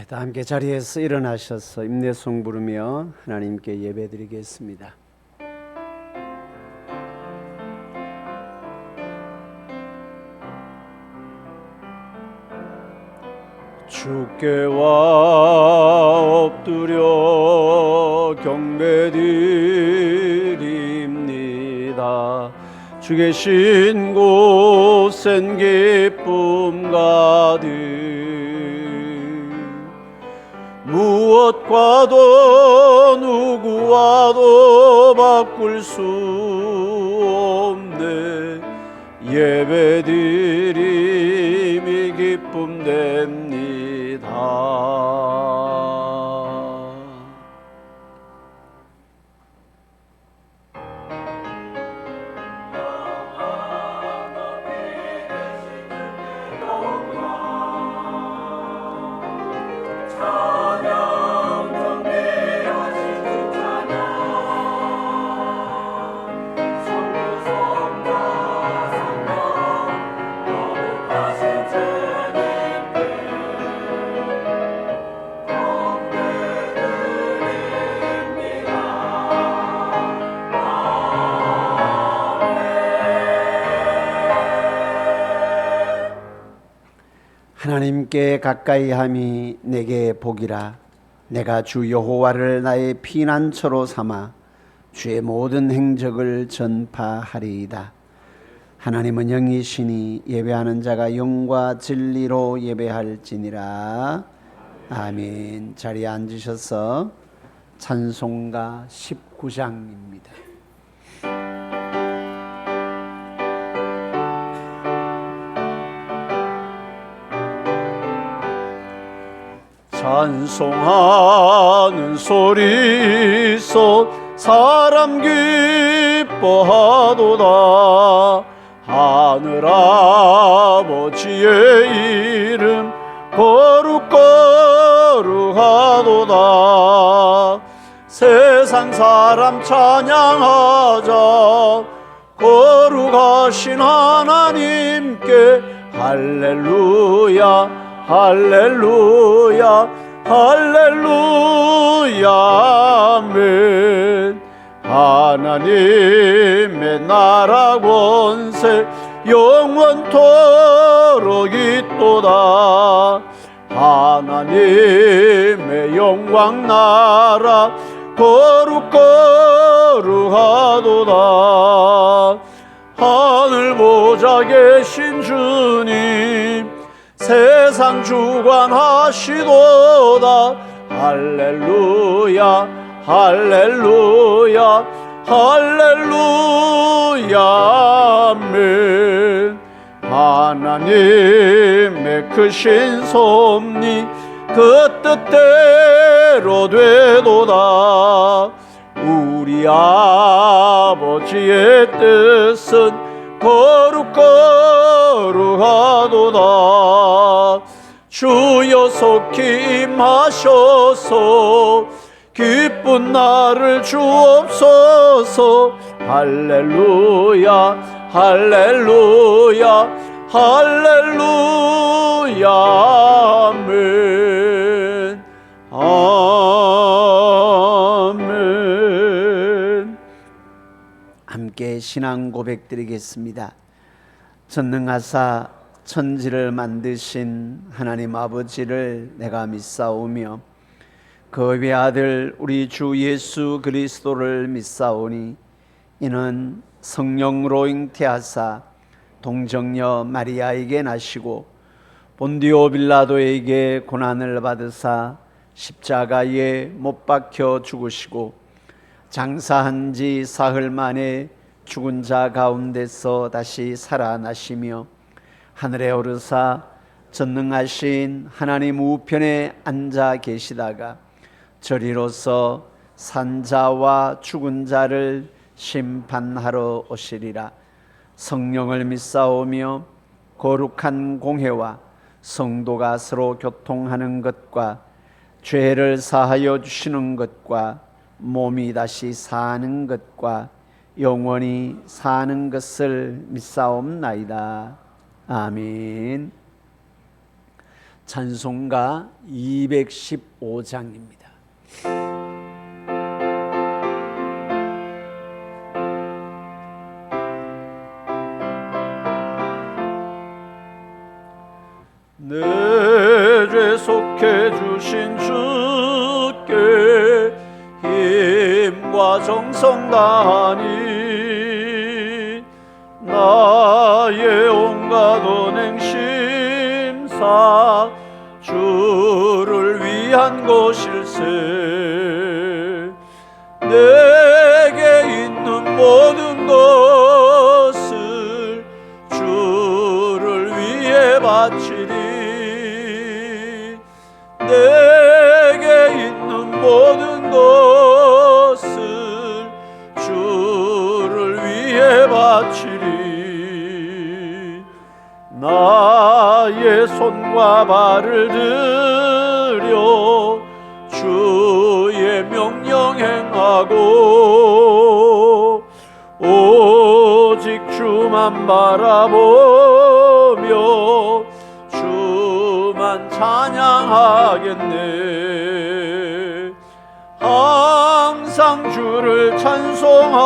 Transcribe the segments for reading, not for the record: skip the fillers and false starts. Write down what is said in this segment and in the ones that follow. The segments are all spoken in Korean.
다 함께 자리에서 일어나셔서 임내송 부르며 하나님께 예배드리겠습니다. 주께와 엎드려 경배드립니다. 주 계신 곳엔 기쁨 가득 무엇과도 누구와도 바꿀 수 없네. 예배드림이 기쁨 됩니다. 하나님께 가까이함이 내게 복이라. 내가 주 여호와를 나의 피난처로 삼아 주의 모든 행적을 전파하리이다. 하나님은 영이시니 예배하는 자가 영과 진리로 예배할지니라. 아멘. 자리에 앉으셔서 찬송가 19장입니다. 찬송하는 소리소 사람 기뻐하도다. 하늘 아버지의 이름 거룩거룩하도다. 세상 사람 찬양하자. 거룩하신 하나님께 할렐루야 할렐루야 할렐루야 아멘. 하나님의 나라 권세 영원토록 있도다. 하나님의 영광 나라 거룩거룩하도다. 하늘 보좌 계신 주님 세상 주관하시도다. 할렐루야 할렐루야 할렐루야 아멘. 하나님의 크신 섭리 그 뜻대로 되도다. 우리 아버지의 뜻은 거룩거룩하도다. 주여 속히 임하셔서 기쁜 날을 주옵소서. 할렐루야 할렐루야 할렐루야 아멘 아멘. 함께 신앙 고백드리겠습니다. 전능하사 천지를 만드신 하나님 아버지를 내가 믿사오며 그 외아들 우리 주 예수 그리스도를 믿사오니 이는 성령으로 잉태하사 동정녀 마리아에게 나시고 본디오 빌라도에게 고난을 받으사 십자가에 못 박혀 죽으시고 장사한 지 사흘 만에 죽은 자 가운데서 다시 살아나시며 하늘에 오르사 전능하신 하나님 우편에 앉아 계시다가 저리로서 산자와 죽은 자를 심판하러 오시리라. 성령을 믿사오며 거룩한 공회와 성도가 서로 교통하는 것과 죄를 사하여 주시는 것과 몸이 다시 사는 것과 영원히 사는 것을 믿사옵나이다. 아멘. 찬송가 215장입니다. 내 죄 속해 주신 주께 힘과 정성 다하니 나의 온갖 언행 심사 주를 위한 것일세. 내게 있는 모든 것을 주를 위해 바치리. 내게 있는 모든 것을 주를 위해 바치리. 나의 손과 발을 들여 주의 명령 행하고 오직 주만 바라보며 주만 찬양하겠네. 항상 주를 찬송하며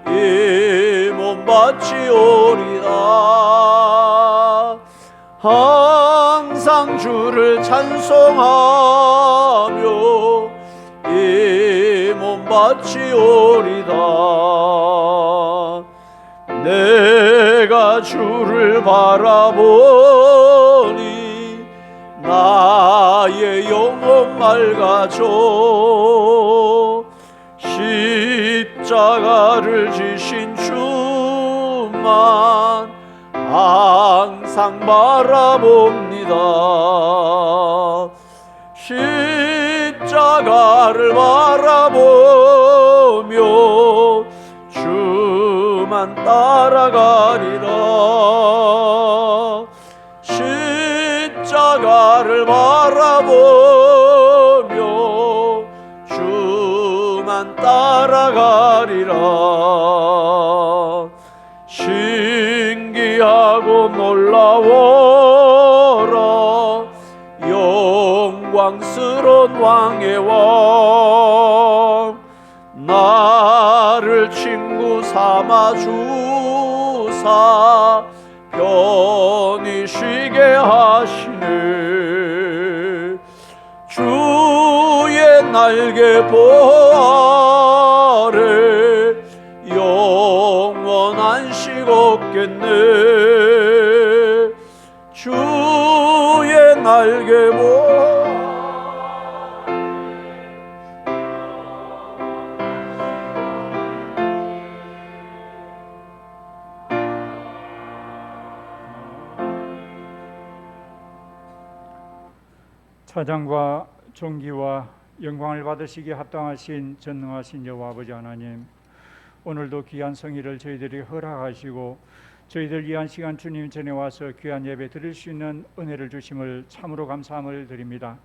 이 몸 바치오리다. 항상 주를 찬송하며 이 몸 바치오리다. 내가 주를 바라보니 나의 영혼 맑아져. 십자가를 지신 주만 항상 바라봅니다. 십자가를 바라보며 주만 따라가리라. 십자가를 바라보며 주만 따라가리라. 신기하고 놀라워라. 영광스러운 왕의 왕 나를 친구 삼아 주사 편히 쉬게 하시네. 주의 날개 보아래 영원 안식 없겠네. 주의 날개 보아래 찬양과 존귀와 영광을 받으시기에 합당하신 전능하신 여호와 아버지 하나님, 오늘도 귀한 성의를 저희들이 허락하시고 저희들 귀한 시간 주님 전에 와서 귀한 예배 드릴 수 있는 은혜를 주심을 참으로 감사함을 드립니다.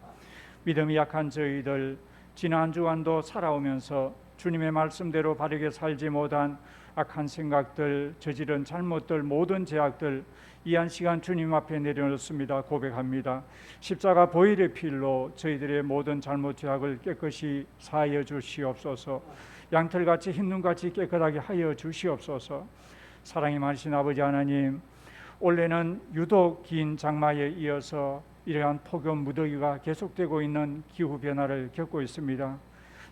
믿음이 약한 저희들 지난 한 주간도 살아오면서 주님의 말씀대로 바르게 살지 못한 악한 생각들, 저지른 잘못들, 모든 죄악들 이 한 시간 주님 앞에 내려놓습니다. 고백합니다. 십자가 보혈의 피로 저희들의 모든 잘못 죄악을 깨끗이 사하여 주시옵소서. 양털같이 흰 눈같이 깨끗하게 하여 주시옵소서. 사랑이 많으신 아버지 하나님, 올해는 유독 긴 장마에 이어서 이러한 폭염 무더위가 계속되고 있는 기후변화를 겪고 있습니다.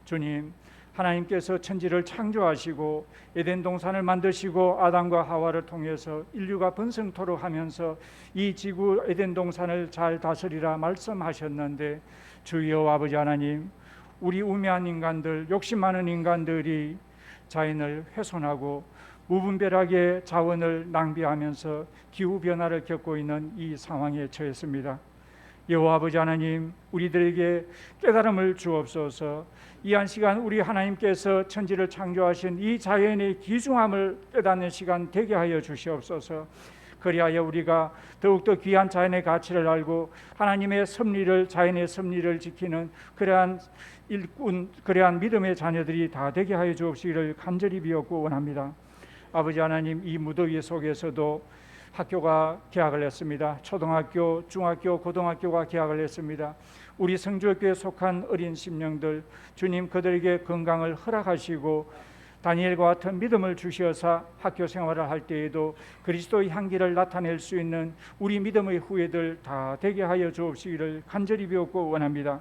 주님, 하나님께서 천지를 창조하시고 에덴 동산을 만드시고 아담과 하와를 통해서 인류가 번성토록 하면서 이 지구 에덴 동산을 잘 다스리라 말씀하셨는데, 주여 아버지 하나님, 우리 우매한 인간들, 욕심 많은 인간들이 자연을 훼손하고 무분별하게 자원을 낭비하면서 기후변화를 겪고 있는 이 상황에 처했습니다. 여호와 아버지 하나님, 우리들에게 깨달음을 주옵소서. 이 한 시간 우리 하나님께서 천지를 창조하신 이 자연의 귀중함을 깨닫는 시간 되게 하여 주시옵소서. 그리하여 우리가 더욱더 귀한 자연의 가치를 알고 하나님의 섭리를, 자연의 섭리를 지키는 그러한 일꾼, 그러한 믿음의 자녀들이 다 되게 하여 주옵시기를 간절히 비옵고 원합니다. 아버지 하나님, 이 무더위 속에서도 학교가 개학을 했습니다. 초등학교, 중학교, 고등학교가 개학을 했습니다. 우리 성주교회에 속한 어린 심령들, 주님 그들에게 건강을 허락하시고 다니엘과 같은 믿음을 주시어서 학교 생활을 할 때에도 그리스도의 향기를 나타낼 수 있는 우리 믿음의 후예들 다 되게 하여 주옵시기를 간절히 비옵고 원합니다.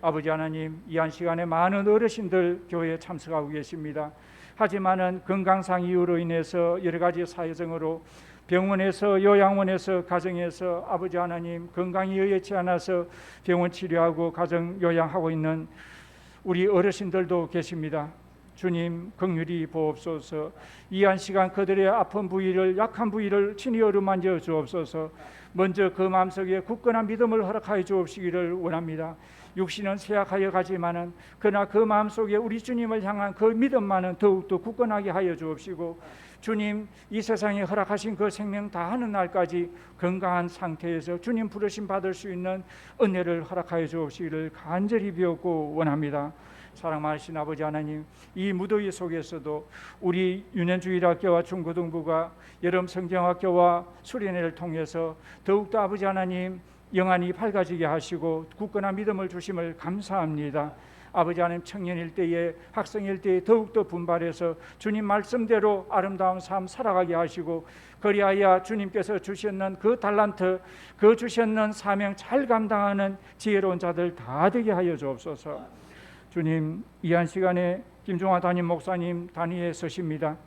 아버지 하나님, 이 한 시간에 많은 어르신들 교회에 참석하고 계십니다. 하지만은 건강상 이유로 인해서 여러 가지 사정으로 병원에서, 요양원에서, 가정에서 아버지 하나님 건강이 여의치 않아서 병원 치료하고 가정 요양하고 있는 우리 어르신들도 계십니다. 주님 긍휼히 보옵소서. 이 한 시간 그들의 아픈 부위를, 약한 부위를 친히 어루만져 주옵소서. 먼저 그 마음속에 굳건한 믿음을 허락하여 주옵시기를 원합니다. 육신은 쇠약하여 가지만은 그러나 그 마음속에 우리 주님을 향한 그 믿음만은 더욱더 굳건하게 하여 주옵시고, 주님 이 세상에 허락하신 그 생명 다하는 날까지 건강한 상태에서 주님 부르심 받을 수 있는 은혜를 허락하여 주옵시기를 간절히 비옵고 원합니다. 사랑 많으신 아버지 하나님, 이 무더위 속에서도 우리 유년주일학교와 중고등부가 여름 성경학교와 수련회를 통해서 더욱더 아버지 하나님 영안이 밝아지게 하시고 굳건한 믿음을 주심을 감사합니다. 아버지 하나님, 청년일 때에, 학생일 때에 더욱더 분발해서 주님 말씀대로 아름다운 삶 살아가게 하시고, 그리하여 주님께서 주셨는 그 달란트, 그 주셨는 사명 잘 감당하는 지혜로운 자들 다 되게 하여 주옵소서. 주님, 이 한 시간에 김종화 담임 목사님 단위에 서십니다.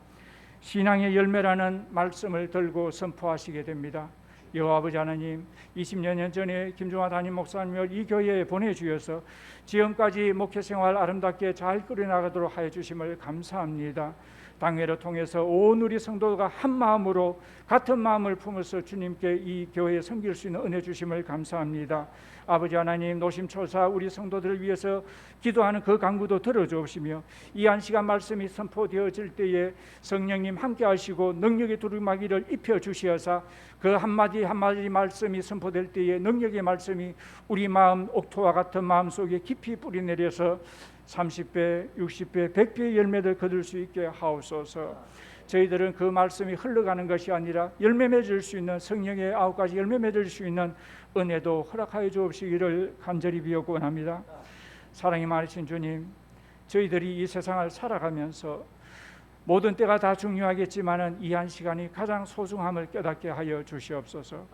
신앙의 열매라는 말씀을 들고 선포하시게 됩니다. 여호와 아버지 하나님, 20여 년 전에 김종화 담임 목사님을 이 교회에 보내주셔서 지금까지 목회생활 아름답게 잘 꾸려나가도록 하여 주심을 감사합니다. 당회를 통해서 온 우리 성도가 한 마음으로 같은 마음을 품어서 주님께 이 교회에 섬길 수 있는 은혜 주심을 감사합니다. 아버지 하나님, 노심초사 우리 성도들을 위해서 기도하는 그 간구도 들어주옵시며, 이 한 시간 말씀이 선포되어질 때에 성령님 함께 하시고 능력의 두루마기를 입혀주시어서 그 한마디 한마디 말씀이 선포될 때에 능력의 말씀이 우리 마음 옥토와 같은 마음속에 깊이 뿌리내려서 30배, 60배, 100배의 열매를 거둘 수 있게 하옵소서. 저희들은 그 말씀이 흘러가는 것이 아니라 열매 맺을 수 있는, 성령의 9가지 열매 맺을 수 있는 은혜도 허락하여 주옵시기를 간절히 비옵고 원합니다. 사랑이 많으신 주님, 저희들이 이 세상을 살아가면서 모든 때가 다 중요하겠지만은 이 한 시간이 가장 소중함을 깨닫게 하여 주시옵소서.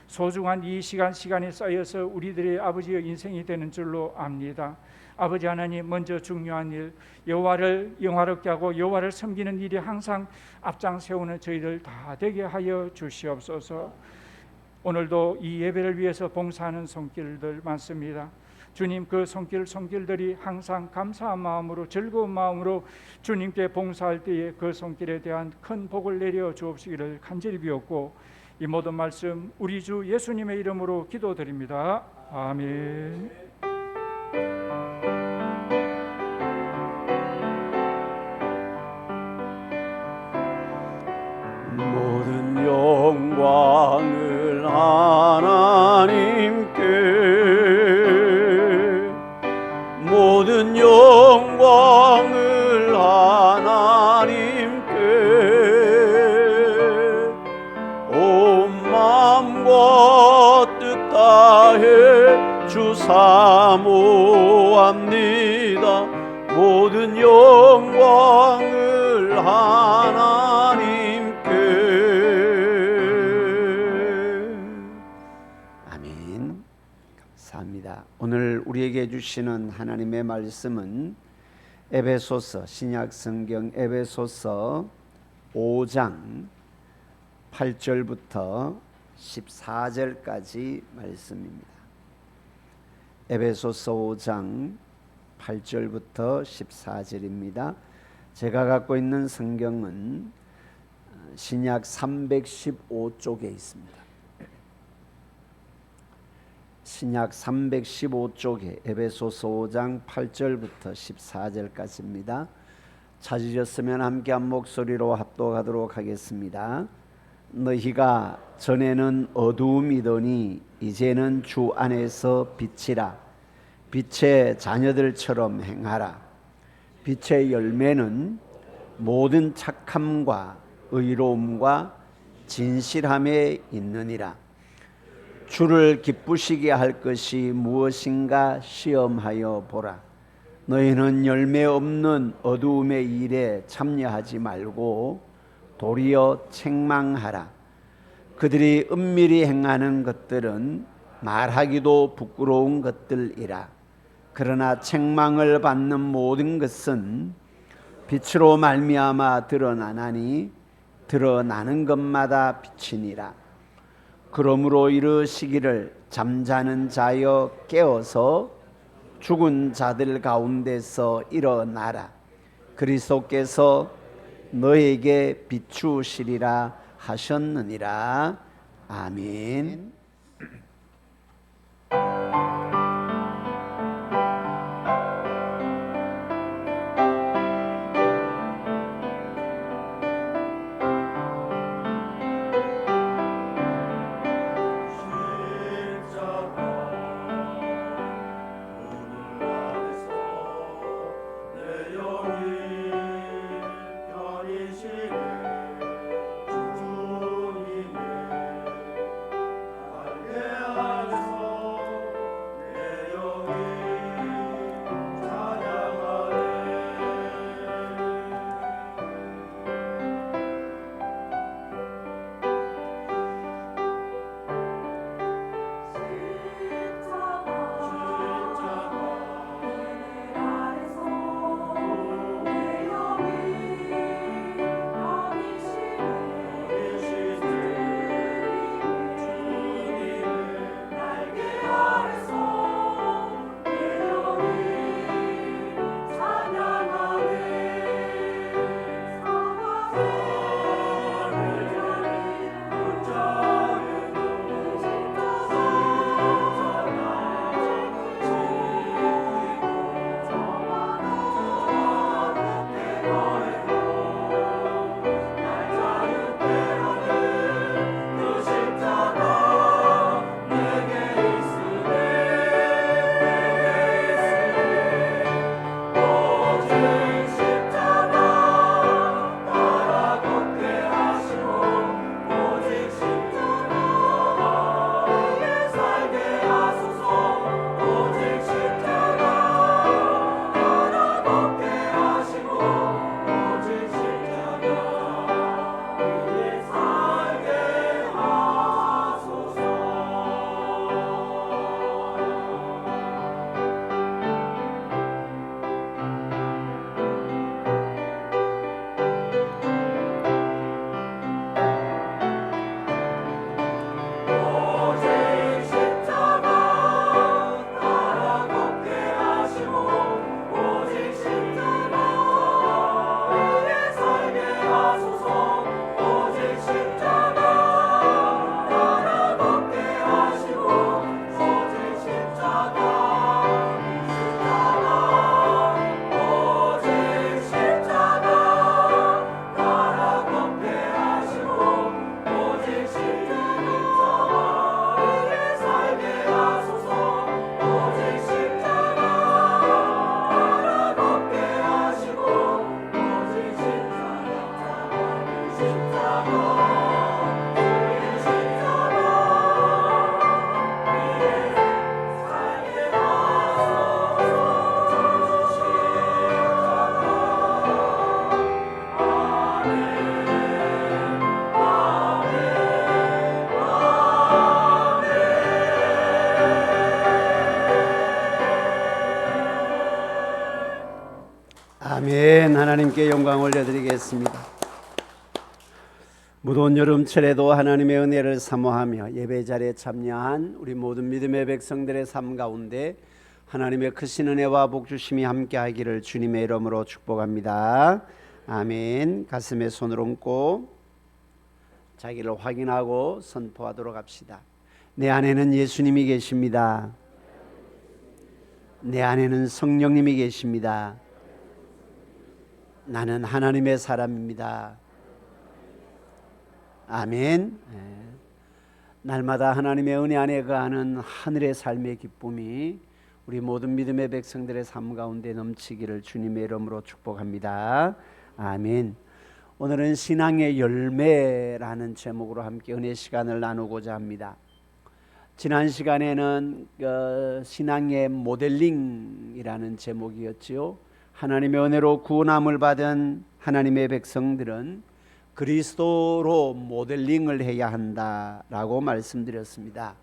소중한 이 시간이 쌓여서 우리들의 아버지의 인생이 되는 줄로 압니다. 아버지 하나님, 먼저 중요한 일, 여호와를 영화롭게 하고 여호와를 섬기는 일이 항상 앞장 세우는 저희들 다 되게 하여 주시옵소서. 오늘도 이 예배를 위해서 봉사하는 손길들 많습니다. 주님, 그 손길들이 항상 감사한 마음으로, 즐거운 마음으로 주님께 봉사할 때에 그 손길에 대한 큰 복을 내려 주옵시기를 간절히 비옵고, 이 모든 말씀 우리 주 예수님의 이름으로 기도드립니다. 아멘. 모든 영광을 하나님께, 모든 영광을 하나님께, 온 마음과 뜻 다해 주 사모합니다. 모든 영광을 하나님께. 아멘. 감사합니다. 오늘 우리에게 주시는 하나님의 말씀은 에베소서, 신약성경 에베소서 5장 8절부터 14절까지 말씀입니다. 에베소서 5장 8절부터 14절입니다. 제가 갖고 있는 성경은 신약 315쪽에 있습니다. 신약 315쪽에 에베소서 5장 8절부터 14절까지입니다. 찾으셨으면 함께 한 목소리로 합독하도록 하겠습니다. 너희가 전에는 어두움이더니 이제는 주 안에서 빛이라. 빛의 자녀들처럼 행하라. 빛의 열매는 모든 착함과 의로움과 진실함에 있느니라. 주를 기쁘시게 할 것이 무엇인가 시험하여 보라. 너희는 열매 없는 어두움의 일에 참여하지 말고 도리어 책망하라. 그들이 은밀히 행하는 것들은 말하기도 부끄러운 것들이라. 그러나 책망을 받는 모든 것은 빛으로 말미암아 드러나나니 드러나는 것마다 빛이니라. 그러므로 이르시기를 잠자는 자여 깨어서 죽은 자들 가운데서 일어나라. 그리스도께서 너에게 비추시리라 하셨느니라. 아멘. 아멘. 하나님께 영광 올려드리겠습니다. 무더운 여름철에도 하나님의 은혜를 사모하며 예배 자리에 참여한 우리 모든 믿음의 백성들의 삶 가운데 하나님의 크신 은혜와 복 주심이 함께하기를 주님의 이름으로 축복합니다. 아멘. 가슴에 손을 얹고 자기를 확인하고 선포하도록 합시다. 내 안에는 예수님이 계십니다. 내 안에는 성령님이 계십니다. 나는 하나님의 사람입니다. 아멘. 날마다 하나님의 은혜 안에 거하는 하늘의 삶의 기쁨이 우리 모든 믿음의 백성들의 삶 가운데 넘치기를 주님의 이름으로 축복합니다. 아멘. 오늘은 신앙의 열매라는 제목으로 함께 은혜 시간을 나누고자 합니다. 지난 시간에는 신앙의 모델링이라는 제목이었지요. 하나님의 은혜로 구원함을 받은 하나님의 백성들은 그리스도로 모델링을 해야 한다라고 말씀드렸습니다.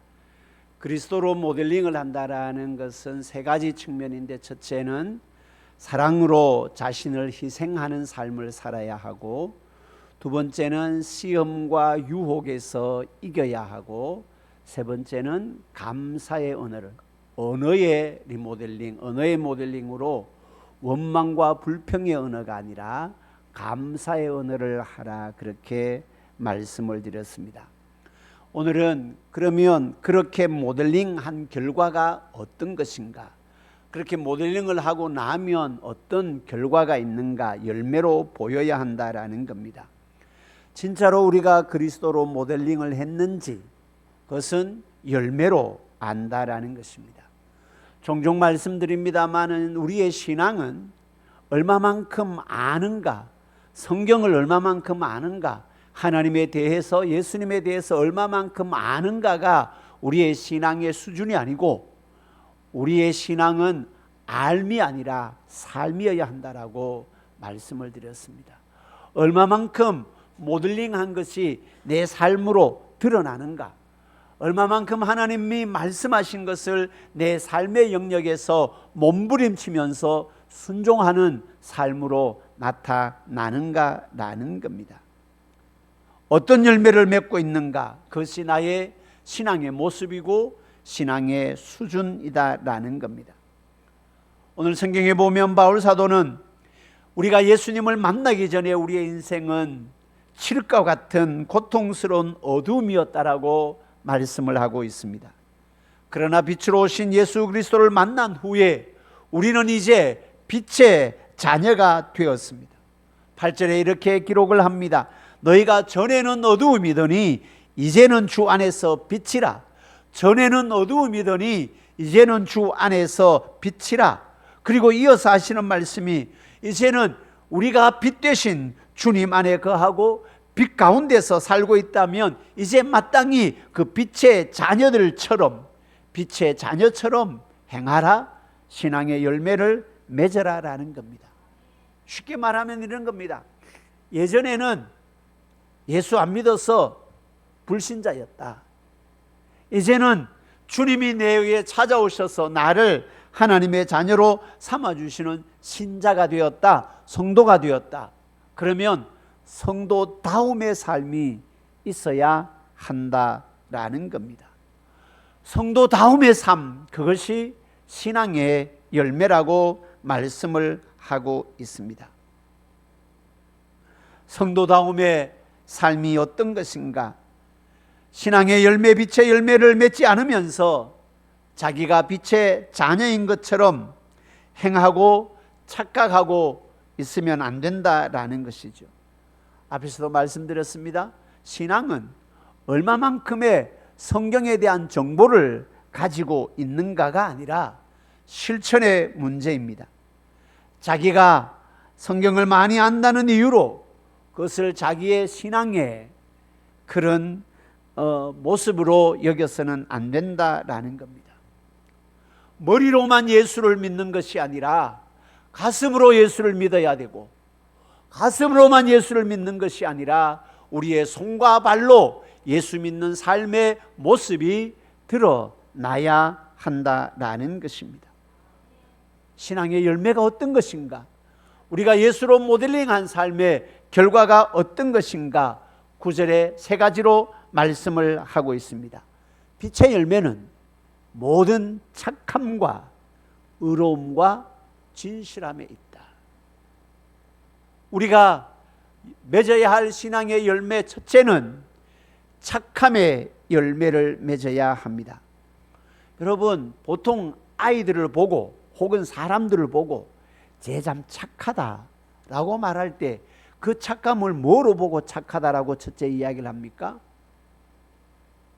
그리스도로 모델링을 한다라는 것은 세 가지 측면인데, 첫째는 사랑으로 자신을 희생하는 삶을 살아야 하고, 두 번째는 시험과 유혹에서 이겨야 하고, 세 번째는 감사의 언어를, 언어의 리모델링, 언어의 모델링으로 원망과 불평의 언어가 아니라 감사의 언어를 하라, 그렇게 말씀을 드렸습니다. 오늘은 그러면 그렇게 모델링한 결과가 어떤 것인가, 그렇게 모델링을 하고 나면 어떤 결과가 있는가, 열매로 보여야 한다라는 겁니다. 진짜로 우리가 그리스도로 모델링을 했는지 그것은 열매로 안다라는 것입니다. 종종 말씀드립니다마는 우리의 신앙은 얼마만큼 아는가, 성경을 얼마만큼 아는가, 하나님에 대해서, 예수님에 대해서 얼마만큼 아는가가 우리의 신앙의 수준이 아니고, 우리의 신앙은 알미 아니라 삶이어야 한다라고 말씀을 드렸습니다. 얼마만큼 모델링한 것이 내 삶으로 드러나는가, 얼마만큼 하나님이 말씀하신 것을 내 삶의 영역에서 몸부림치면서 순종하는 삶으로 나타나는가라는 겁니다. 어떤 열매를 맺고 있는가, 그것이 나의 신앙의 모습이고 신앙의 수준이다라는 겁니다. 오늘 성경에 보면 바울 사도는 우리가 예수님을 만나기 전에 우리의 인생은 칠흑과 같은 고통스러운 어둠이었다라고 말씀을 하고 있습니다. 그러나 빛으로 오신 예수 그리스도를 만난 후에 우리는 이제 빛의 자녀가 되었습니다. 8절에 이렇게 기록을 합니다. 너희가 전에는 어두움이더니 이제는 주 안에서 빛이라. 전에는 어두움이더니 이제는 주 안에서 빛이라. 그리고 이어서 하시는 말씀이, 이제는 우리가 빛 되신 주님 안에 거하고 빛 가운데서 살고 있다면 이제 마땅히 그 빛의 자녀들처럼, 빛의 자녀처럼 행하라, 신앙의 열매를 맺어라라는 겁니다. 쉽게 말하면 이런 겁니다. 예전에는 예수 안 믿어서 불신자였다. 이제는 주님이 내게 찾아오셔서 나를 하나님의 자녀로 삼아주시는 신자가 되었다, 성도가 되었다. 그러면 성도다움의 삶이 있어야 한다라는 겁니다. 성도다움의 삶, 그것이 신앙의 열매라고 말씀을 하고 있습니다. 성도다움의 삶이 어떤 것인가? 신앙의 열매, 빛의 열매를 맺지 않으면서 자기가 빛의 자녀인 것처럼 행하고 착각하고 있으면 안 된다라는 것이죠. 앞에서도 말씀드렸습니다. 신앙은 얼마만큼의 성경에 대한 정보를 가지고 있는가가 아니라 실천의 문제입니다. 자기가 성경을 많이 안다는 이유로 그것을 자기의 신앙의 그런 모습으로 여겨서는 안 된다라는 겁니다. 머리로만 예수를 믿는 것이 아니라 가슴으로 예수를 믿어야 되고, 가슴으로만 예수를 믿는 것이 아니라 우리의 손과 발로 예수 믿는 삶의 모습이 드러나야 한다라는 것입니다. 신앙의 열매가 어떤 것인가? 우리가 예수로 모델링한 삶의 결과가 어떤 것인가? 9절에 세 가지로 말씀을 하고 있습니다. 빛의 열매는 모든 착함과 의로움과 진실함에 있다. 우리가 맺어야 할 신앙의 열매, 첫째는 착함의 열매를 맺어야 합니다. 여러분, 보통 아이들을 보고 혹은 사람들을 보고 쟤 참 착하다라고 말할 때 그 착함을 뭐로 보고 착하다라고 첫째 이야기를 합니까?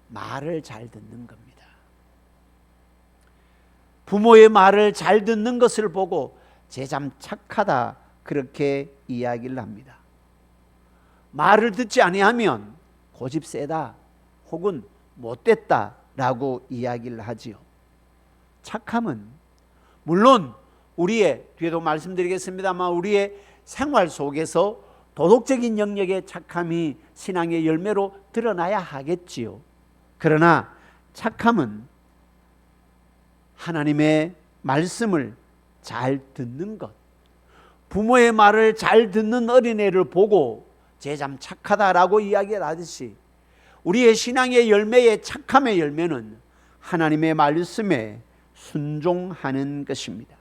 말을 잘 듣는 겁니다. 부모의 말을 잘 듣는 것을 보고 쟤 참 착하다, 그렇게 이야기를 합니다. 말을 듣지 아니하면 고집 세다 혹은 못됐다라고 이야기를 하지요. 착함은 물론 우리의, 뒤에도 말씀드리겠습니다만, 우리의 생활 속에서 도덕적인 영역의 착함이 신앙의 열매로 드러나야 하겠지요. 그러나 착함은 하나님의 말씀을 잘 듣는 것, 부모의 말을 잘 듣는 어린애를 보고 쟤 참 착하다라고 이야기를 하듯이, 우리의 신앙의 열매의 착함의 열매는 하나님의 말씀에 순종하는 것입니다.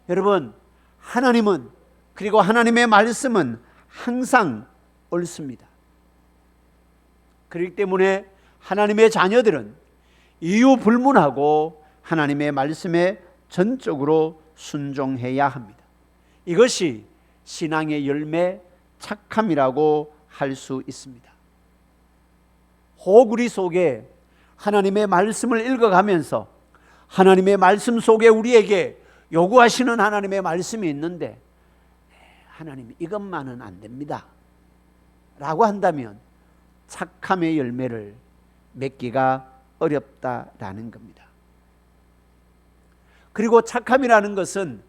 여러분, 하나님은, 그리고 하나님의 말씀은 항상 옳습니다. 그렇기 때문에 하나님의 자녀들은 이유 불문하고 하나님의 말씀에 전적으로 순종해야 합니다. 이것이 신앙의 열매, 착함이라고 할 수 있습니다. 호구리 속에 하나님의 말씀을 읽어가면서 하나님의 말씀 속에 우리에게 요구하시는 하나님의 말씀이 있는데, 하나님 이것만은 안 됩니다 라고 한다면 착함의 열매를 맺기가 어렵다라는 겁니다. 그리고 착함이라는 것은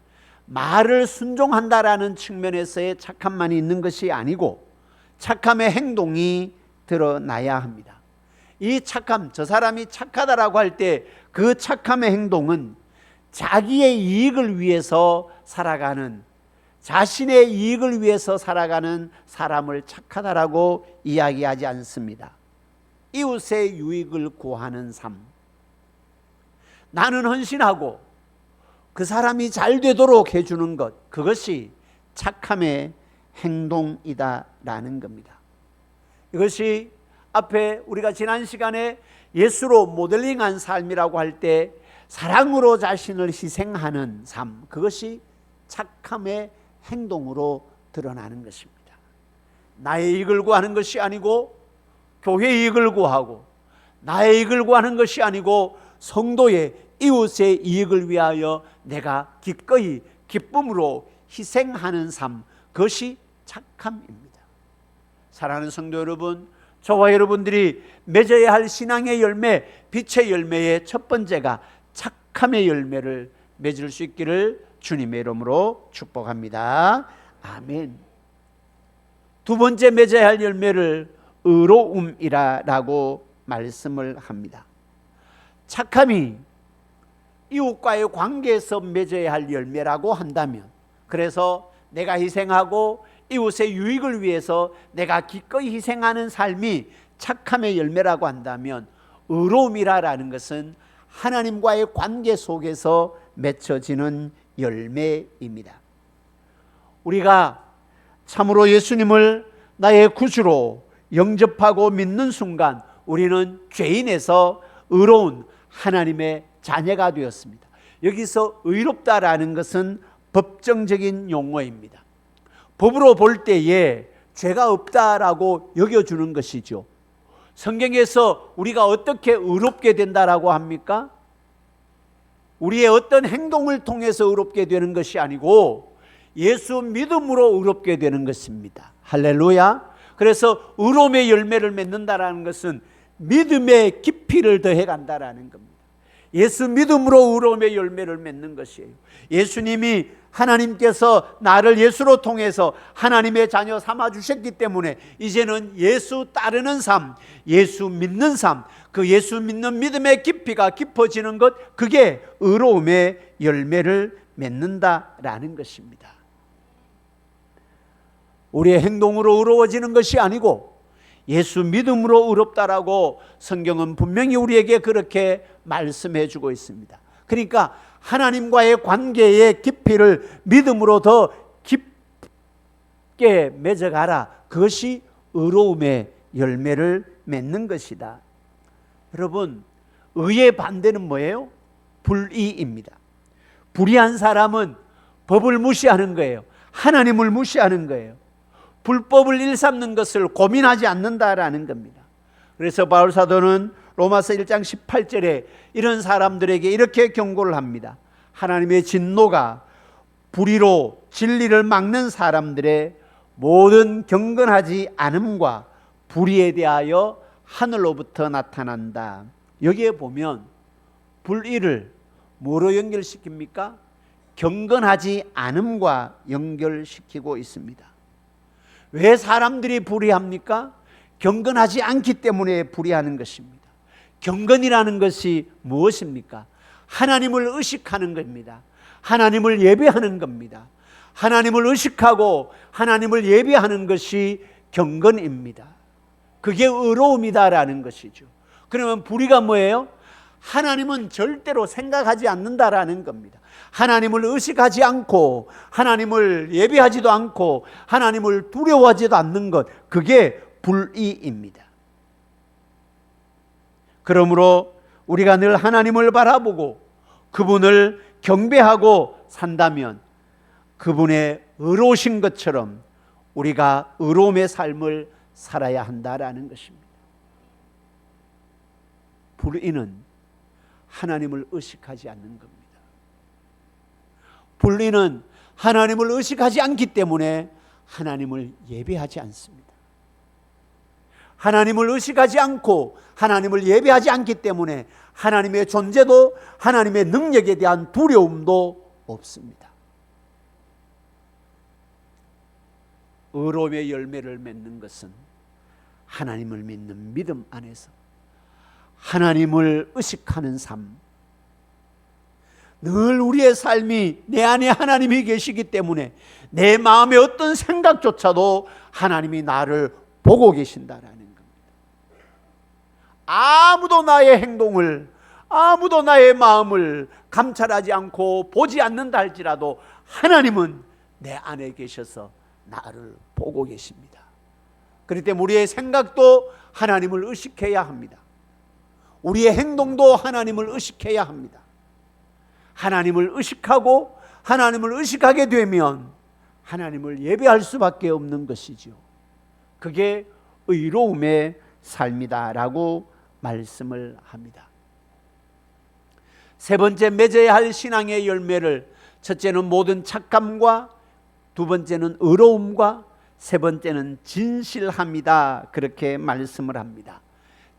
말을 순종한다라는 측면에서의 착함만이 있는 것이 아니고 착함의 행동이 드러나야 합니다. 이 착함, 저 사람이 착하다라고 할 때 그 착함의 행동은 자기의 이익을 위해서 살아가는, 자신의 이익을 위해서 살아가는 사람을 착하다라고 이야기하지 않습니다. 이웃의 유익을 구하는 삶, 나는 헌신하고 그 사람이 잘 되도록 해주는 것, 그것이 착함의 행동이다라는 겁니다. 이것이 앞에 우리가 지난 시간에 예수로 모델링한 삶이라고 할 때 사랑으로 자신을 희생하는 삶, 그것이 착함의 행동으로 드러나는 것입니다. 나의 이익을 구하는 것이 아니고 교회의 이익을 구하고, 나의 이익을 구하는 것이 아니고 성도의, 이웃의 이익을 위하여 내가 기꺼이 기쁨으로 희생하는 삶, 그것이 착함입니다. 사랑하는 성도 여러분, 저와 여러분들이 맺어야 할 신앙의 열매, 빛의 열매의 첫 번째가 착함의 열매를 맺을 수 있기를 주님의 이름으로 축복합니다. 아멘. 두 번째 맺어야 할 열매를 의로움이라고 말씀을 합니다. 착함이 이웃과의 관계에서 맺어야 할 열매라고 한다면, 그래서 내가 희생하고 이웃의 유익을 위해서 내가 기꺼이 희생하는 삶이 착함의 열매라고 한다면, 의로움이라는 것은 하나님과의 관계 속에서 맺혀지는 열매입니다. 우리가 참으로 예수님을 나의 구주로 영접하고 믿는 순간 우리는 죄인에서 의로운 하나님의 자녀가 되었습니다. 여기서 의롭다라는 것은 법정적인 용어입니다. 법으로 볼 때에 죄가 없다라고 여겨주는 것이죠. 성경에서 우리가 어떻게 의롭게 된다라고 합니까? 우리의 어떤 행동을 통해서 의롭게 되는 것이 아니고 예수 믿음으로 의롭게 되는 것입니다. 할렐루야. 그래서 의로움의 열매를 맺는다라는 것은 믿음의 깊이를 더해 간다라는 겁니다. 예수 믿음으로 의로움의 열매를 맺는 것이에요. 예수님이, 하나님께서 나를 예수로 통해서 하나님의 자녀 삼아 주셨기 때문에 이제는 예수 따르는 삶, 예수 믿는 삶, 그 예수 믿는 믿음의 깊이가 깊어지는 것, 그게 의로움의 열매를 맺는다라는 것입니다. 우리의 행동으로 의로워지는 것이 아니고 예수 믿음으로 의롭다라고 성경은 분명히 우리에게 그렇게 말씀해 주고 있습니다. 그러니까 하나님과의 관계의 깊이를 믿음으로 더 깊게 맺어가라. 그것이 의로움의 열매를 맺는 것이다. 여러분, 의의 반대는 뭐예요? 불의입니다. 불의한 사람은 법을 무시하는 거예요. 하나님을 무시하는 거예요. 불법을 일삼는 것을 고민하지 않는다라는 겁니다. 그래서 바울 사도는 로마서 1장 18절에 이런 사람들에게 이렇게 경고를 합니다. 하나님의 진노가 불의로 진리를 막는 사람들의 모든 경건하지 않음과 불의에 대하여 하늘로부터 나타난다. 여기에 보면 불의를 뭐로 연결시킵니까? 경건하지 않음과 연결시키고 있습니다. 왜 사람들이 불의합니까? 경건하지 않기 때문에 불의하는 것입니다. 경건이라는 것이 무엇입니까? 하나님을 의식하는 겁니다. 하나님을 예배하는 겁니다. 하나님을 의식하고 하나님을 예배하는 것이 경건입니다. 그게 의로움이다라는 것이죠. 그러면 불의가 뭐예요? 하나님은 절대로 생각하지 않는다라는 겁니다. 하나님을 의식하지 않고 하나님을 예배하지도 않고 하나님을 두려워하지도 않는 것, 그게 불의입니다. 그러므로 우리가 늘 하나님을 바라보고 그분을 경배하고 산다면 그분의 의로우신 것처럼 우리가 의로움의 삶을 살아야 한다라는 것입니다. 불의는 하나님을 의식하지 않는 겁니다. 불의는 하나님을 의식하지 않기 때문에 하나님을 예배하지 않습니다. 하나님을 의식하지 않고 하나님을 예배하지 않기 때문에 하나님의 존재도 하나님의 능력에 대한 두려움도 없습니다. 의로움의 열매를 맺는 것은 하나님을 믿는 믿음 안에서 하나님을 의식하는 삶, 늘 우리의 삶이 내 안에 하나님이 계시기 때문에 내 마음의 어떤 생각조차도 하나님이 나를 보고 계신다라는 겁니다. 아무도 나의 행동을, 아무도 나의 마음을 감찰하지 않고 보지 않는다 할지라도 하나님은 내 안에 계셔서 나를 보고 계십니다. 그렇기 때문에 우리의 생각도 하나님을 의식해야 합니다. 우리의 행동도 하나님을 의식해야 합니다. 하나님을 의식하고 하나님을 의식하게 되면 하나님을 예배할 수밖에 없는 것이죠. 그게 의로움의 삶이다라고 말씀을 합니다. 세 번째 맺어야 할 신앙의 열매를, 첫째는 모든 착감과, 두 번째는 의로움과, 세 번째는 진실함이다, 그렇게 말씀을 합니다.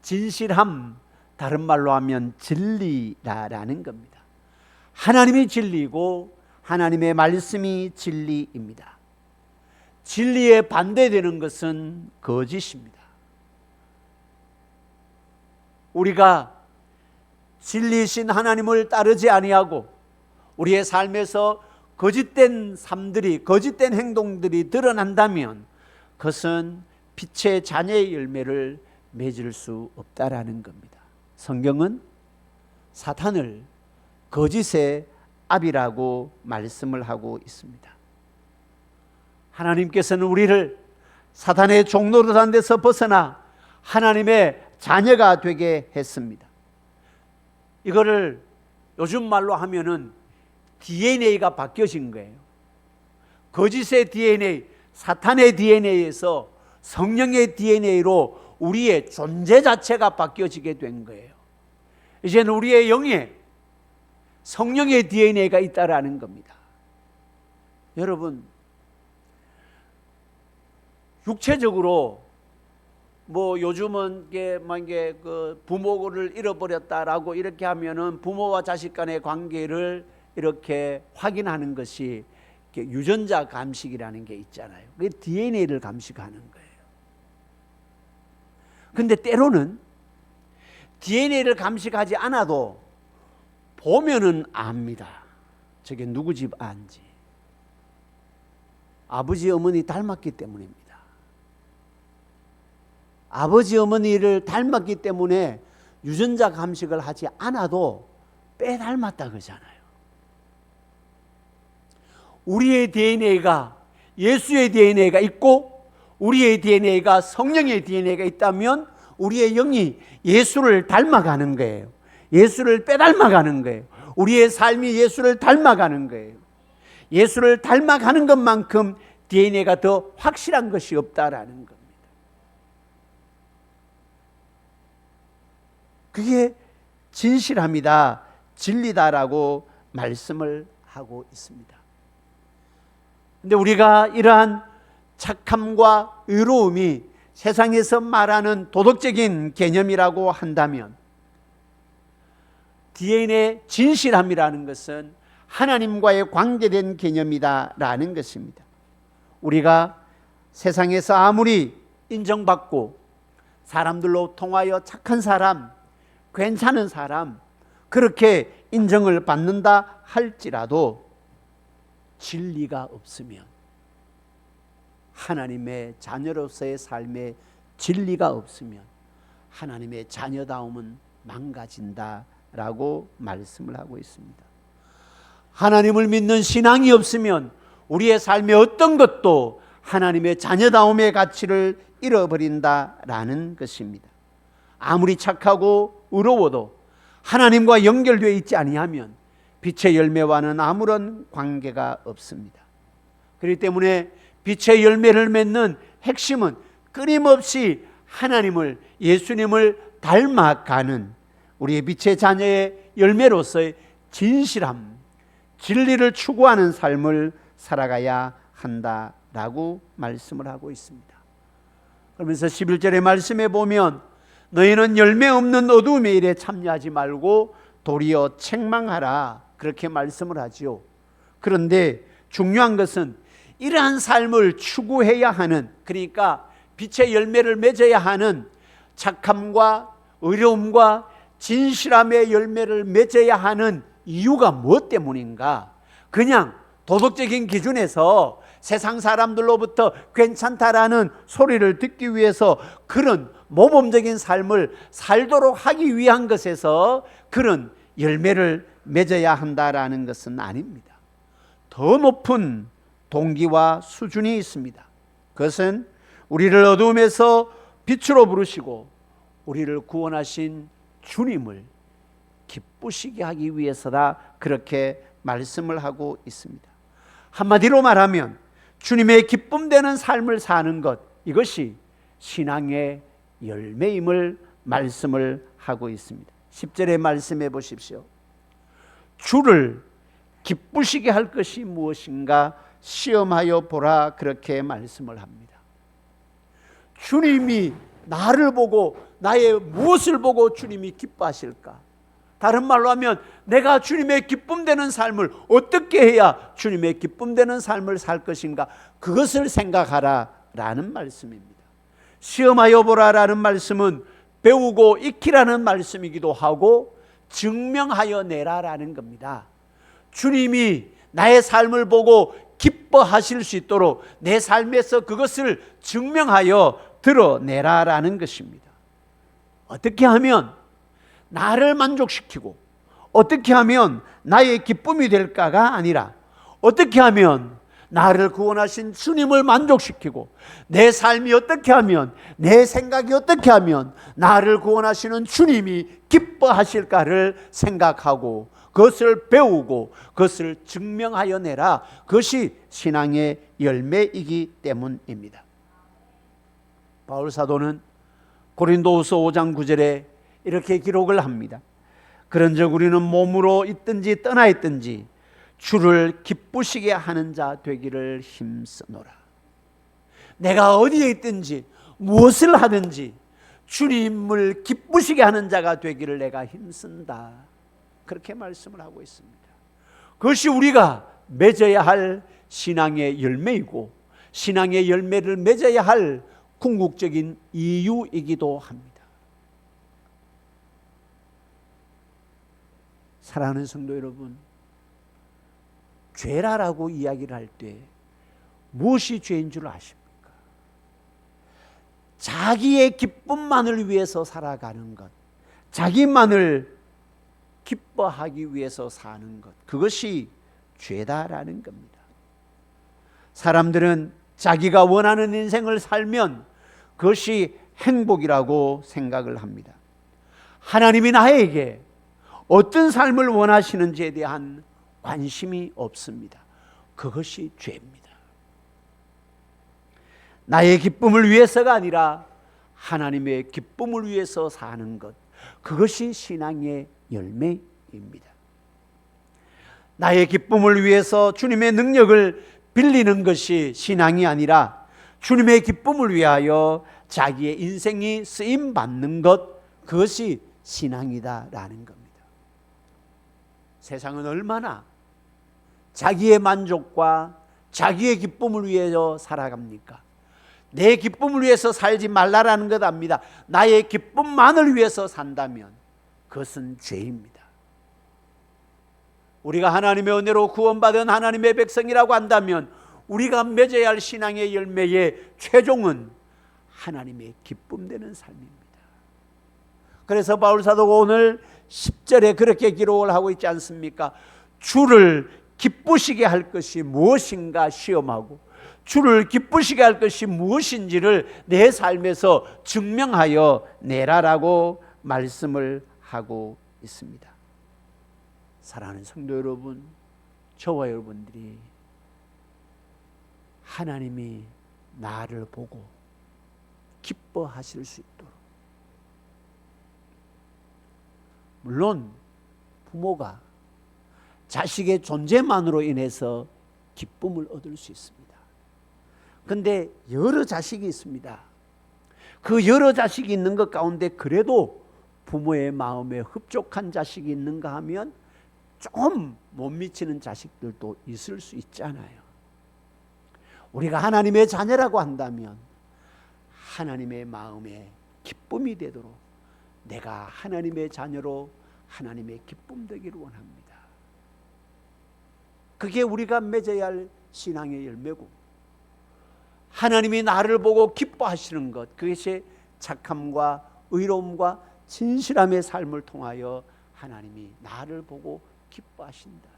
진실함, 다른 말로 하면 진리라는 겁니다. 하나님이 진리고 하나님의 말씀이 진리입니다. 진리에 반대되는 것은 거짓입니다. 우리가 진리신 하나님을 따르지 아니하고 우리의 삶에서 거짓된 삶들이, 거짓된 행동들이 드러난다면 그것은 빛의 자녀의 열매를 맺을 수 없다라는 겁니다. 성경은 사탄을 거짓의 아비라고 말씀을 하고 있습니다. 하나님께서는 우리를 사탄의 종노릇한 데서 벗어나 하나님의 자녀가 되게 했습니다. 이거를 요즘 말로 하면은 DNA가 바뀌어진 거예요. 거짓의 DNA, 사탄의 DNA에서 성령의 DNA로 우리의 존재 자체가 바뀌어지게 된 거예요. 이제는 우리의 영에 성령의 DNA가 있다라는 겁니다. 여러분, 육체적으로 뭐 요즘은 이게 부모를 잃어버렸다라고 이렇게 하면은 부모와 자식 간의 관계를 이렇게 확인하는 것이 유전자 감식이라는 게 있잖아요. 그게 DNA를 감식하는 거예요. 근데 때로는 DNA를 감식하지 않아도 보면은 압니다. 저게 누구 집 안지. 아버지 어머니 닮았기 때문입니다. 아버지 어머니를 닮았기 때문에 유전자 감식을 하지 않아도 빼 닮았다 그러잖아요. 우리의 DNA가 예수의 DNA가 있고 우리의 DNA가 성령의 DNA가 있다면 우리의 영이 예수를 닮아가는 거예요. 예수를 빼닮아가는 거예요. 우리의 삶이 예수를 닮아가는 거예요. 예수를 닮아가는 것만큼 DNA가 더 확실한 것이 없다라는 겁니다. 그게 진실함이다, 진리다라고 말씀을 하고 있습니다. 근데 우리가 이러한 착함과 의로움이 세상에서 말하는 도덕적인 개념이라고 한다면 DNA의 진실함이라는 것은 하나님과의 관계된 개념이다라는 것입니다. 우리가 세상에서 아무리 인정받고 사람들로 통하여 착한 사람, 괜찮은 사람, 그렇게 인정을 받는다 할지라도 진리가 없으면, 하나님의 자녀로서의 삶에 진리가 없으면 하나님의 자녀다움은 망가진다라고 말씀을 하고 있습니다. 하나님을 믿는 신앙이 없으면 우리의 삶의 어떤 것도 하나님의 자녀다움의 가치를 잃어버린다라는 것입니다. 아무리 착하고 의로워도 하나님과 연결되어 있지 아니하면 빛의 열매와는 아무런 관계가 없습니다. 그렇기 때문에 빛의 열매를 맺는 핵심은 끊임없이 하나님을, 예수님을 닮아가는 우리의 빛의 자녀의 열매로서의 진실함, 진리를 추구하는 삶을 살아가야 한다라고 말씀을 하고 있습니다. 그러면서 11절의 말씀에 보면 너희는 열매 없는 어두움의 일에 참여하지 말고 도리어 책망하라, 그렇게 말씀을 하지요. 그런데 중요한 것은 이러한 삶을 추구해야 하는, 그러니까 빛의 열매를 맺어야 하는 착함과 의로움과 진실함의 열매를 맺어야 하는 이유가 무엇 때문인가? 그냥 도덕적인 기준에서 세상 사람들로부터 괜찮다라는 소리를 듣기 위해서 그런 모범적인 삶을 살도록 하기 위한 것에서 그런 열매를 맺어야 한다라는 것은 아닙니다. 더 높은 동기와 수준이 있습니다. 그것은 우리를 어두움에서 빛으로 부르시고 우리를 구원하신 주님을 기쁘시게 하기 위해서다, 그렇게 말씀을 하고 있습니다. 한마디로 말하면 주님의 기쁨되는 삶을 사는 것, 이것이 신앙의 열매임을 말씀을 하고 있습니다. 10절의 말씀해 보십시오. 주를 기쁘시게 할 것이 무엇인가 시험하여 보라, 그렇게 말씀을 합니다. 주님이 나를 보고, 나의 무엇을 보고 주님이 기뻐하실까? 다른 말로 하면 내가 주님의 기쁨되는 삶을 어떻게 해야 주님의 기쁨되는 삶을 살 것인가, 그것을 생각하라 라는 말씀입니다. 시험하여 보라라는 말씀은 배우고 익히라는 말씀이기도 하고 증명하여 내라라는 겁니다. 주님이 나의 삶을 보고 기뻐하실 수 있도록 내 삶에서 그것을 증명하여 드러내라라는 것입니다. 어떻게 하면 나를 만족시키고 어떻게 하면 나의 기쁨이 될까가 아니라 어떻게 하면 나를 구원하신 주님을 만족시키고 내 삶이 어떻게 하면, 내 생각이 어떻게 하면 나를 구원하시는 주님이 기뻐하실까를 생각하고 그것을 배우고 그것을 증명하여 내라, 그것이 신앙의 열매이기 때문입니다. 바울 사도는 고린도후서 5장 9절에 이렇게 기록을 합니다. 그런즉 우리는 몸으로 있든지 떠나 있든지 주를 기쁘시게 하는 자 되기를 힘쓰노라. 내가 어디에 있든지 무엇을 하든지 주님을 기쁘시게 하는 자가 되기를 내가 힘쓴다, 그렇게 말씀을 하고 있습니다. 그것이 우리가 맺어야 할 신앙의 열매이고 신앙의 열매를 맺어야 할 궁극적인 이유이기도 합니다. 사랑하는 성도 여러분, 죄라라고 이야기를 할 때 무엇이 죄인 줄 아십니까? 자기의 기쁨만을 위해서 살아가는 것, 자기만을 기뻐하기 위해서 사는 것, 그것이 죄다라는 겁니다. 사람들은 자기가 원하는 인생을 살면 그것이 행복이라고 생각을 합니다. 하나님이 나에게 어떤 삶을 원하시는지에 대한 관심이 없습니다. 그것이 죄입니다. 나의 기쁨을 위해서가 아니라 하나님의 기쁨을 위해서 사는 것, 그것이 신앙의 열매입니다. 나의 기쁨을 위해서 주님의 능력을 빌리는 것이 신앙이 아니라 주님의 기쁨을 위하여 자기의 인생이 쓰임 받는 것, 그것이 신앙이다라는 겁니다. 세상은 얼마나 자기의 만족과 자기의 기쁨을 위해서 살아갑니까? 내 기쁨을 위해서 살지 말라라는 것 압니다. 나의 기쁨만을 위해서 산다면 그것은 죄입니다. 우리가 하나님의 은혜로 구원받은 하나님의 백성이라고 한다면 우리가 맺어야 할 신앙의 열매의 최종은 하나님의 기쁨되는 삶입니다. 그래서 바울 사도가 오늘 10절에 그렇게 기록을 하고 있지 않습니까? 주를 기쁘시게 할 것이 무엇인가 시험하고 주를 기쁘시게 할 것이 무엇인지를 내 삶에서 증명하여 내라라고 말씀을 하고 있습니다. 사랑하는 성도 여러분, 저와 여러분들이 하나님이 나를 보고 기뻐하실 수 있도록, 물론 부모가 자식의 존재만으로 인해서 기쁨을 얻을 수 있습니다. 그런데 여러 자식이 있습니다. 그 여러 자식이 있는 것 가운데 그래도 부모의 마음에 흡족한 자식이 있는가 하면 좀 못 미치는 자식들도 있을 수 있잖아요. 우리가 하나님의 자녀라고 한다면 하나님의 마음에 기쁨이 되도록 내가 하나님의 자녀로 하나님의 기쁨 되기를 원합니다. 그게 우리가 맺어야 할 신앙의 열매고, 하나님이 나를 보고 기뻐하시는 것, 그것이 착함과 의로움과 진실함의 삶을 통하여 하나님이 나를 보고 기뻐하신다.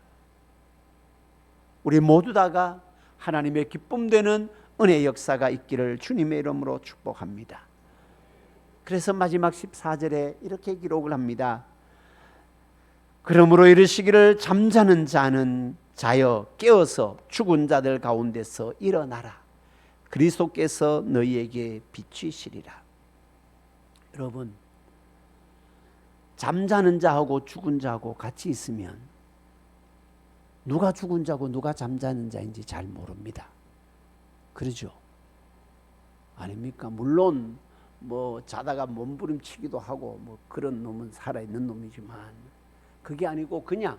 우리 모두 다가 하나님의 기쁨되는 은혜 역사가 있기를 주님의 이름으로 축복합니다. 그래서 마지막 14절에 이렇게 기록을 합니다. 그러므로 이르시기를 잠자는 자는 자여 깨어서 죽은 자들 가운데서 일어나라. 그리스도께서 너희에게 비추시리라. 여러분, 잠자는 자하고 죽은 자하고 같이 있으면 누가 죽은 자고 누가 잠자는 자인지 잘 모릅니다. 그러죠? 아닙니까? 물론 뭐 자다가 몸부림치기도 하고 뭐 그런 놈은 살아있는 놈이지만 그게 아니고 그냥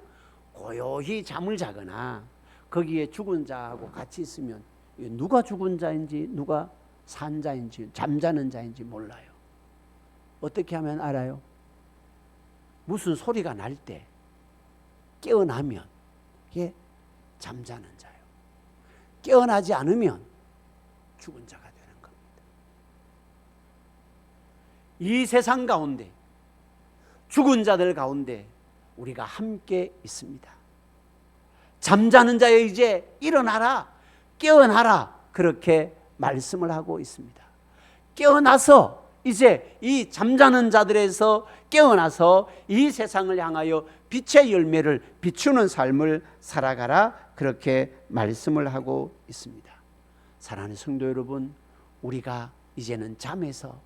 고요히 잠을 자거나 거기에 죽은 자하고 같이 있으면 누가 죽은 자인지 누가 산 자인지 잠자는 자인지 몰라요. 어떻게 하면 알아요? 무슨 소리가 날 때 깨어나면 이게 잠자는 자예요. 깨어나지 않으면 죽은 자가 되는 겁니다. 이 세상 가운데 죽은 자들 가운데 우리가 함께 있습니다. 잠자는 자여 이제 일어나라, 깨어나라, 그렇게 말씀을 하고 있습니다. 깨어나서 이제 이 잠자는 자들에서 깨어나서 이 세상을 향하여 빛의 열매를 비추는 삶을 살아가라, 그렇게 말씀을 하고 있습니다. 사랑하는 성도 여러분, 우리가 이제는 잠에서,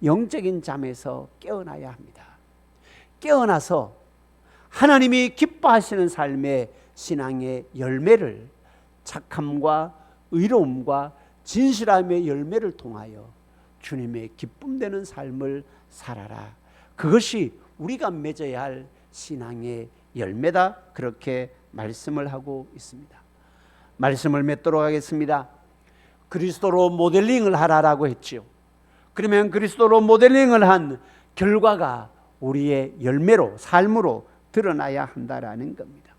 영적인 잠에서 깨어나야 합니다. 깨어나서 하나님이 기뻐하시는 삶의 신앙의 열매를, 착함과 의로움과 진실함의 열매를 통하여 주님의 기쁨되는 삶을 살아라. 그것이 우리가 맺어야 할 신앙의 열매다, 그렇게 말씀을 하고 있습니다. 말씀을 맺도록 하겠습니다. 그리스도로 모델링을 하라라고 했죠. 그러면 그리스도로 모델링을 한 결과가 우리의 열매로, 삶으로 드러나야 한다라는 겁니다.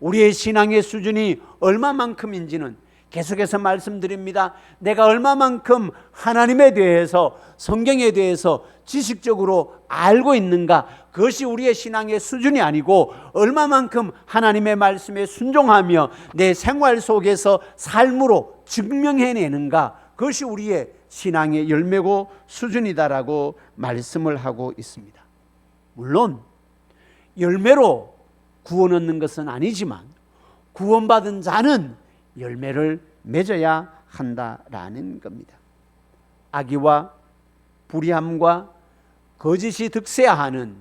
우리의 신앙의 수준이 얼마만큼인지는 계속해서 말씀드립니다. 내가 얼마만큼 하나님에 대해서, 성경에 대해서 지식적으로 알고 있는가, 그것이 우리의 신앙의 수준이 아니고 얼마만큼 하나님의 말씀에 순종하며 내 생활 속에서 삶으로 증명해내는가, 그것이 우리의 신앙의 열매고 수준이다라고 말씀을 하고 있습니다. 물론 열매로 구원 얻는 것은 아니지만 구원받은 자는 열매를 맺어야 한다라는 겁니다. 악의와 불의함과 거짓이 득세하는,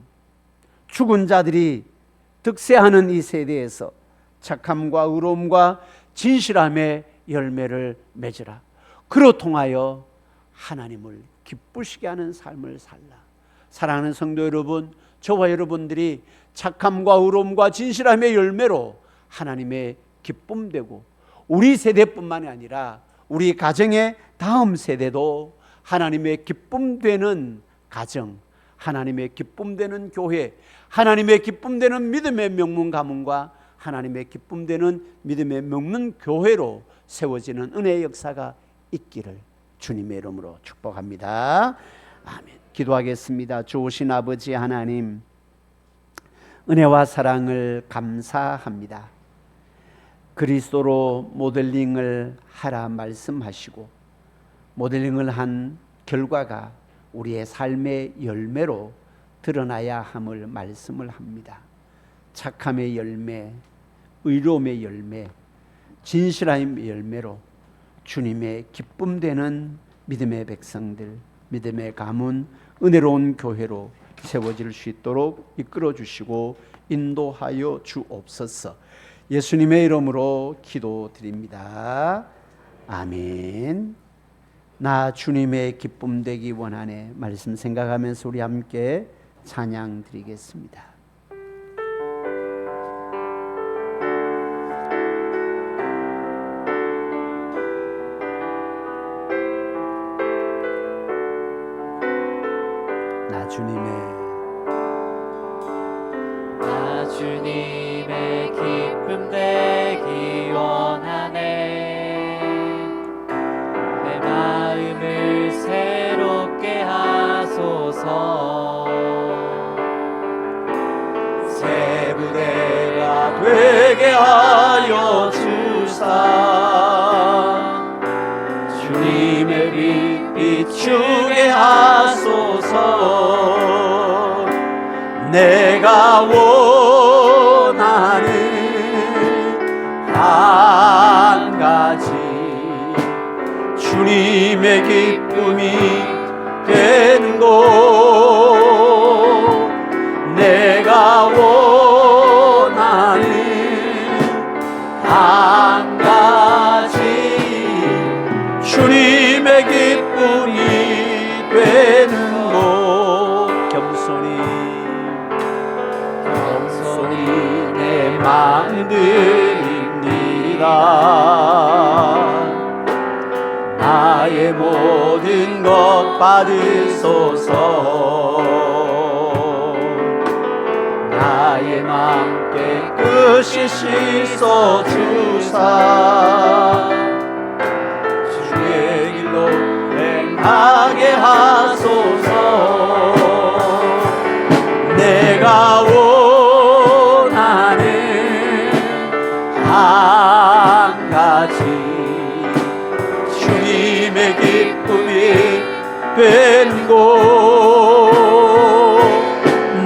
죽은 자들이 득세하는 이 세대에서 착함과 의로움과 진실함의 열매를 맺으라. 그로 통하여 하나님을 기쁘시게 하는 삶을 살라. 사랑하는 성도 여러분, 저와 여러분들이 착함과 의로움과 진실함의 열매로 하나님의 기쁨되고, 우리 세대뿐만이 아니라 우리 가정의 다음 세대도 하나님의 기쁨되는 가정, 하나님의 기쁨되는 교회, 하나님의 기쁨되는 믿음의 명문 가문과 하나님의 기쁨되는 믿음의 명문 교회로 세워지는 은혜의 역사가 있기를 주님의 이름으로 축복합니다. 아멘. 기도하겠습니다. 좋으신 아버지 하나님, 은혜와 사랑을 감사합니다. 그리스도로 모델링을 하라 말씀하시고, 모델링을 한 결과가 우리의 삶의 열매로 드러나야 함을 말씀을 합니다. 착함의 열매, 의로움의 열매, 진실함의 열매로 주님의 기쁨되는 믿음의 백성들, 믿음의 가문, 은혜로운 교회로 세워질 수 있도록 이끌어 주시고 인도하여 주옵소서. 예수님의 이름으로 기도드립니다. 아멘. 나 주님의 기쁨 되기 원하네 말씀 생각하면서 우리 함께 찬양 드리겠습니다. 나 주님의 기쁨 되기 원하네. 내 마음을 새롭게 하소서. 새 부대가 되게 하여 주사, 주님의 빛 비추게 하소서. 내가 원하는 한 가지, 주님의 기쁨이 되는 곳. 내가 원하는 한 가지, 주님의 기쁨이 되는 곳. 겸손히 내 마음 드립니다. 나의 모든 것 받으소서. 나의 마음 깨끗이 씻어 주사, 주의 길로 행하게 하소서. 내가 원하는 한 가지, 주님의 기쁨이 되는 곳.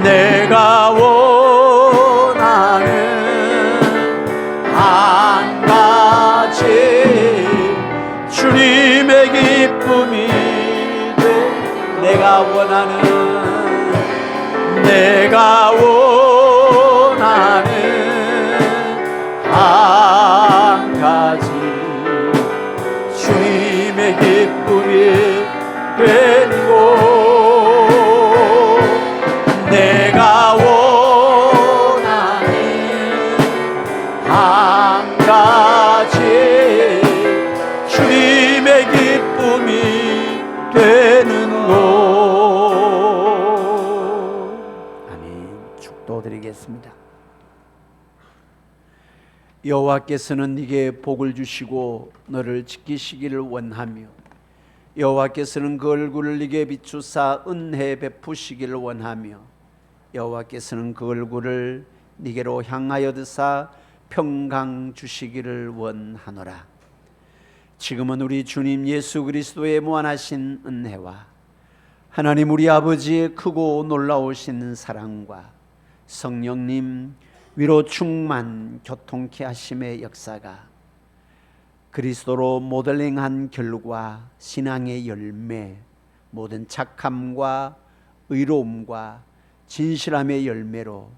내가 원하는 한 가지, 주님의 기쁨이 돼. 내가 원하는 한 가지, 주님의 기쁨이 되는 곳. 내가 원하는 한 가지, 주님의 기쁨이 되는 곳. 아멘. 축도드리겠습니다. 여호와께서는 네게 복을 주시고 너를 지키시기를 원하며, 여호와께서는 그 얼굴을 네게 비추사 은혜 베푸시기를 원하며, 여호와께서는 그 얼굴을 네게로 향하여 드사 평강 주시기를 원하노라. 지금은 우리 주님 예수 그리스도의 무한하신 은혜와 하나님 우리 아버지의 크고 놀라우신 사랑과 성령님 위로 충만 교통케 하심의 역사가 그리스도로 모델링한 결과 신앙의 열매, 모든 착함과 의로움과 진실함의 열매로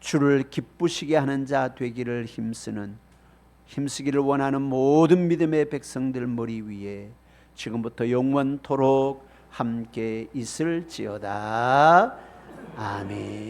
주를 기쁘시게 하는 자 되기를 힘쓰기를 원하는 모든 믿음의 백성들 머리 위에 지금부터 영원토록 함께 있을지어다. 아멘.